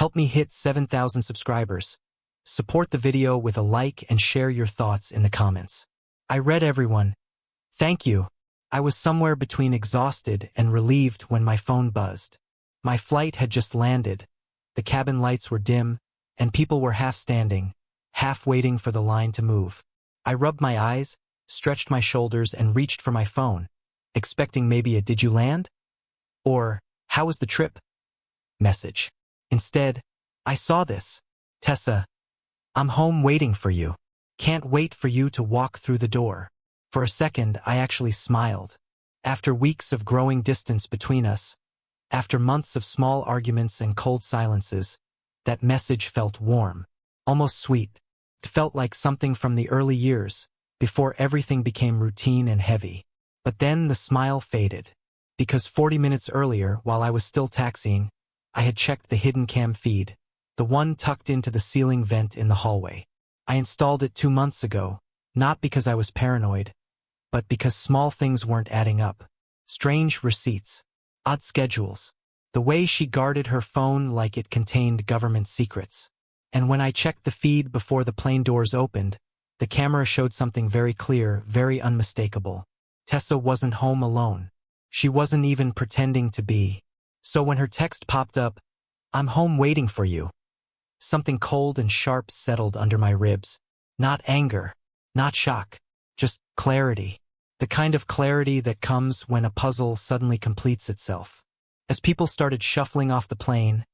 Help me hit 7,000 subscribers. Support the video with a like and share your thoughts in the comments. I read everyone. Thank you. I was somewhere between exhausted and relieved when my phone buzzed. My flight had just landed. The cabin lights were dim, and people were half standing, half waiting for the line to move. I rubbed my eyes, stretched my shoulders, and reached for my phone, expecting maybe a "Did you land?" or "How was the trip?" message. Instead, I saw this. Tessa, I'm home waiting for you. Can't wait for you to walk through the door. For a second, I actually smiled. After weeks of growing distance between us, after months of small arguments and cold silences, that message felt warm, almost sweet. It felt like something from the early years, before everything became routine and heavy. But then the smile faded, because 40 minutes earlier, while I was still taxiing, I had checked the hidden cam feed, the one tucked into the ceiling vent in the hallway. I installed it 2 months ago, not because I was paranoid, but because small things weren't adding up. Strange receipts, odd schedules, the way she guarded her phone like it contained government secrets. And when I checked the feed before the plane doors opened, the camera showed something very clear, very unmistakable. Tessa wasn't home alone. She wasn't even pretending to be. So when her text popped up, "I'm home waiting for you," something cold and sharp settled under my ribs. Not anger, not shock, just clarity. The kind of clarity that comes when a puzzle suddenly completes itself. As people started shuffling off the plane,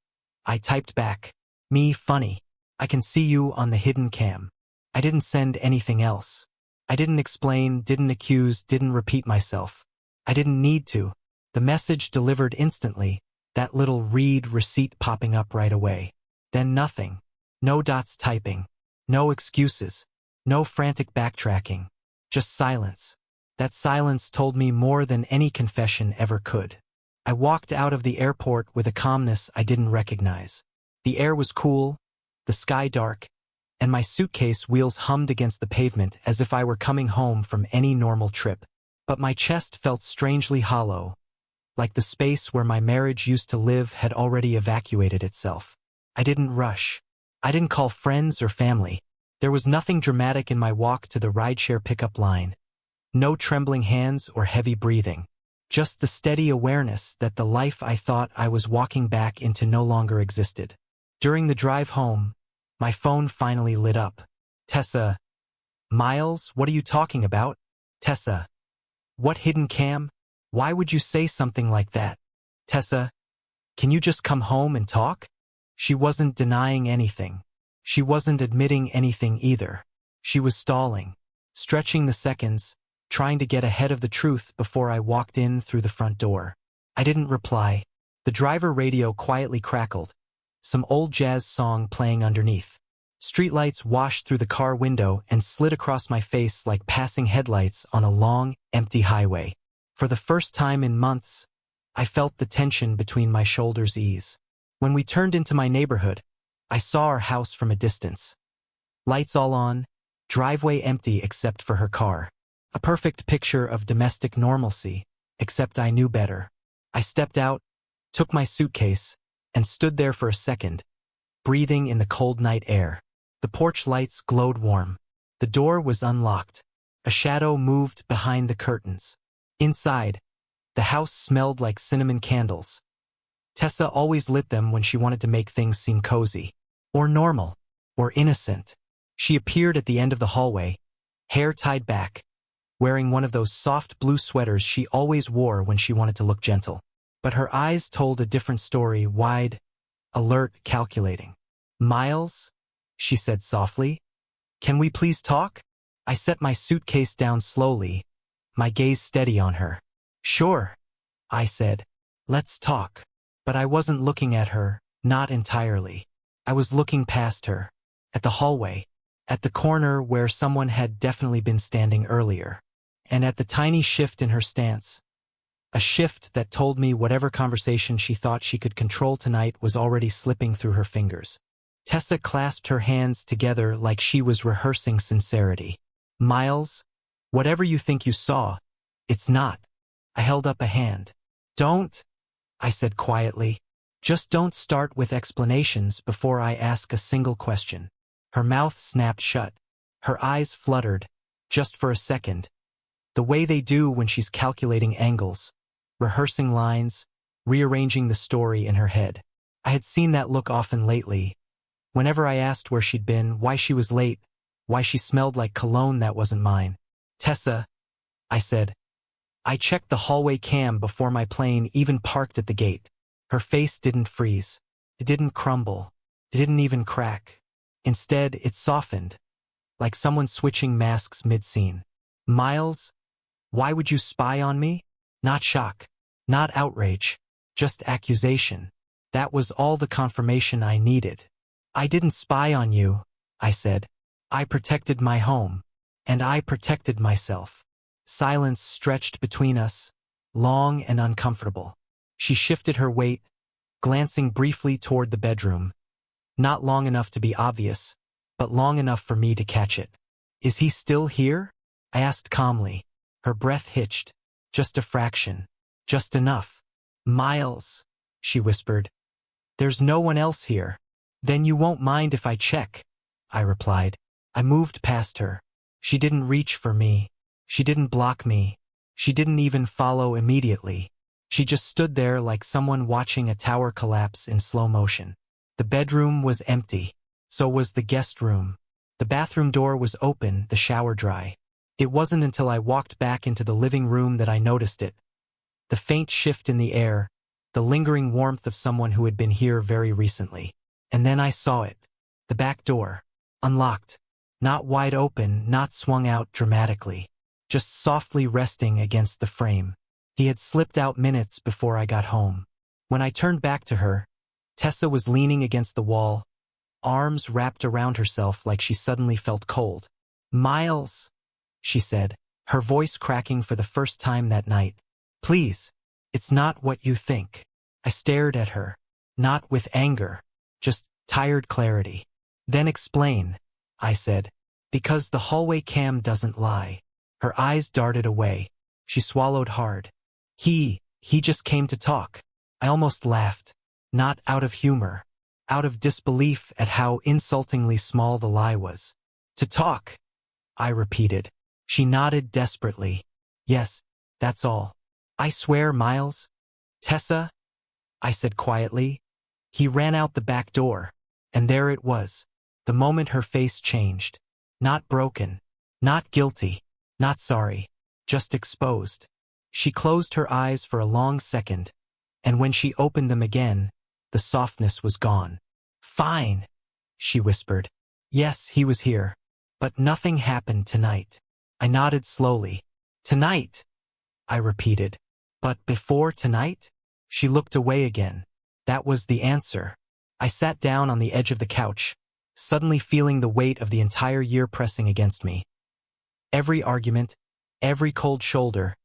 I typed back, "Me funny. I can see you on the hidden cam." I didn't send anything else. I didn't explain, didn't accuse, didn't repeat myself. I didn't need to. The message delivered instantly, that little read receipt popping up right away. Then nothing. No dots typing. No excuses. No frantic backtracking. Just silence. That silence told me more than any confession ever could. I walked out of the airport with a calmness I didn't recognize. The air was cool, the sky dark, and my suitcase wheels hummed against the pavement as if I were coming home from any normal trip. But my chest felt strangely hollow, like the space where my marriage used to live had already evacuated itself. I didn't rush. I didn't call friends or family. There was nothing dramatic in my walk to the rideshare pickup line. No trembling hands or heavy breathing. Just the steady awareness that the life I thought I was walking back into no longer existed. During the drive home, my phone finally lit up. "Tessa." "Miles, what are you talking about?" "Tessa." "What hidden cam? Why would you say something like that?" "Tessa, can you just come home and talk?" She wasn't denying anything. She wasn't admitting anything either. She was stalling, stretching the seconds, trying to get ahead of the truth before I walked in through the front door. I didn't reply. The driver radio quietly crackled, some old jazz song playing underneath. Streetlights washed through the car window and slid across my face like passing headlights on a long, empty highway. For the first time in months, I felt the tension between my shoulders ease. When we turned into my neighborhood, I saw our house from a distance. Lights all on, driveway empty except for her car. A perfect picture of domestic normalcy, except I knew better. I stepped out, took my suitcase, and stood there for a second, breathing in the cold night air. The porch lights glowed warm. The door was unlocked. A shadow moved behind the curtains. Inside, the house smelled like cinnamon candles. Tessa always lit them when she wanted to make things seem cozy, or normal, or innocent. She appeared at the end of the hallway, hair tied back, wearing one of those soft blue sweaters she always wore when she wanted to look gentle. But her eyes told a different story, wide, alert, calculating. "Miles," she said softly, "can we please talk?" I set my suitcase down slowly, my gaze steady on her. "Sure," I said. "Let's talk." But I wasn't looking at her, not entirely. I was looking past her, at the hallway, at the corner where someone had definitely been standing earlier, and at the tiny shift in her stance. A shift that told me whatever conversation she thought she could control tonight was already slipping through her fingers. Tessa clasped her hands together like she was rehearsing sincerity. "Miles, whatever you think you saw, it's not." I held up a hand. "Don't," I said quietly. Just don't start with explanations before I ask a single question. Her mouth snapped shut. Her eyes fluttered, just for a second, the way they do when she's calculating angles, rehearsing lines, rearranging the story in her head. I had seen that look often lately. Whenever I asked where she'd been, why she was late, why she smelled like cologne that wasn't mine. Tessa, I said. I checked the hallway cam before my plane even parked at the gate. Her face didn't freeze. It didn't crumble. It didn't even crack. Instead, it softened, like someone switching masks mid-scene. Miles, why would you spy on me? Not shock. Not outrage. Just accusation. That was all the confirmation I needed. I didn't spy on you, I said. I protected my home. And I protected myself. Silence stretched between us, long and uncomfortable. She shifted her weight, glancing briefly toward the bedroom. Not long enough to be obvious, but long enough for me to catch it. Is he still here? I asked calmly. Her breath hitched. Just a fraction. Just enough. Miles, she whispered. There's no one else here. Then you won't mind if I check, I replied. I moved past her. She didn't reach for me. She didn't block me. She didn't even follow immediately. She just stood there like someone watching a tower collapse in slow motion. The bedroom was empty. So was the guest room. The bathroom door was open, the shower dry. It wasn't until I walked back into the living room that I noticed it. The faint shift in the air, the lingering warmth of someone who had been here very recently. And then I saw it. The back door. Unlocked. Not wide open, not swung out dramatically. Just softly resting against the frame. He had slipped out minutes before I got home. When I turned back to her, Tessa was leaning against the wall, arms wrapped around herself like she suddenly felt cold. Miles, she said, her voice cracking for the first time that night. Please, it's not what you think. I stared at her, not with anger, just tired clarity. Then explain, I said, because the hallway cam doesn't lie. Her eyes darted away. She swallowed hard. He just came to talk. I almost laughed, not out of humor, out of disbelief at how insultingly small the lie was. To talk, I repeated. She nodded desperately. Yes, that's all. I swear, Miles. Tessa, I said quietly. He ran out the back door, and there it was, the moment her face changed. Not broken, not guilty, not sorry, just exposed. She closed her eyes for a long second, and when she opened them again, the softness was gone. Fine, she whispered. Yes, he was here, but nothing happened tonight. I nodded slowly. Tonight, I repeated. But before tonight? She looked away again. That was the answer. I sat down on the edge of the couch, suddenly feeling the weight of the entire year pressing against me. Every argument, every cold shoulder,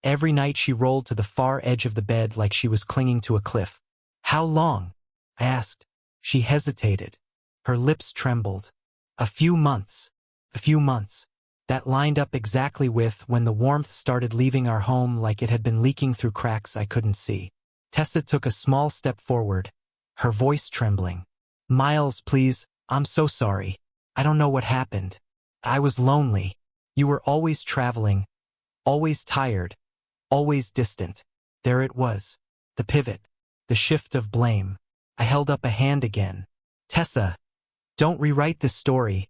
every night she rolled to the far edge of the bed like she was clinging to a cliff. How long? I asked. She hesitated. Her lips trembled. A few months. A few months. That lined up exactly with when the warmth started leaving our home like it had been leaking through cracks I couldn't see. Tessa took a small step forward, her voice trembling. Miles, please, I'm so sorry. I don't know what happened. I was lonely. You were always traveling, always tired, always distant. There it was, the pivot, the shift of blame. I held up a hand again. Tessa, don't rewrite this story,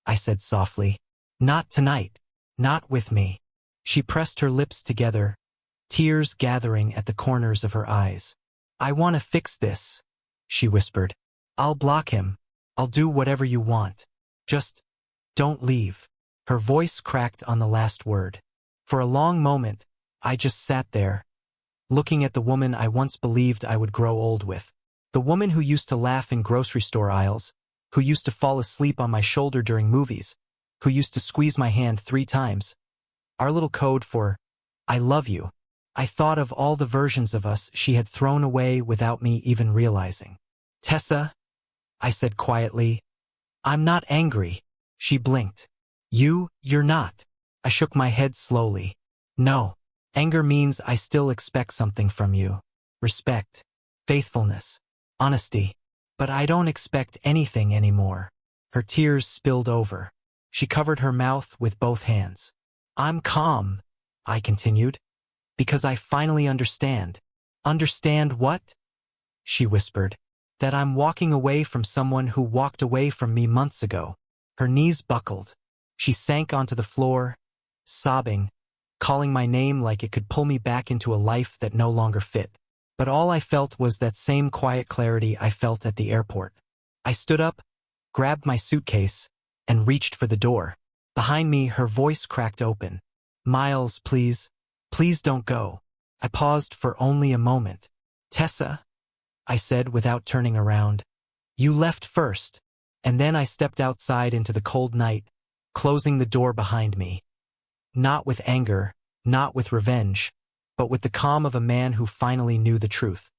I said softly. Not tonight. Not with me. She pressed her lips together, tears gathering at the corners of her eyes. I want to fix this, she whispered. I'll block him. I'll do whatever you want. Just don't leave. Her voice cracked on the last word. For a long moment, I just sat there, looking at the woman I once believed I would grow old with. The woman who used to laugh in grocery store aisles, who used to fall asleep on my shoulder during movies, who used to squeeze my hand 3 times. Our little code for, I love you. I thought of all the versions of us she had thrown away without me even realizing. Tessa, I said quietly, I'm not angry. She blinked. You're not. I shook my head slowly. No, anger means I still expect something from you. Respect. faithfulness, honesty. But I don't expect anything anymore. Her tears spilled over. She covered her mouth with both hands. I'm calm, I continued, because I finally understand. Understand what? She whispered. That I'm walking away from someone who walked away from me months ago. Her knees buckled. She sank onto the floor, sobbing, calling my name like it could pull me back into a life that no longer fit. But all I felt was that same quiet clarity I felt at the airport. I stood up, grabbed my suitcase, and reached for the door. Behind me, her voice cracked open. Miles, please. Please don't go. I paused for only a moment. Tessa, I said without turning around. You left first. And then I stepped outside into the cold night, closing the door behind me. Not with anger, not with revenge, but with the calm of a man who finally knew the truth.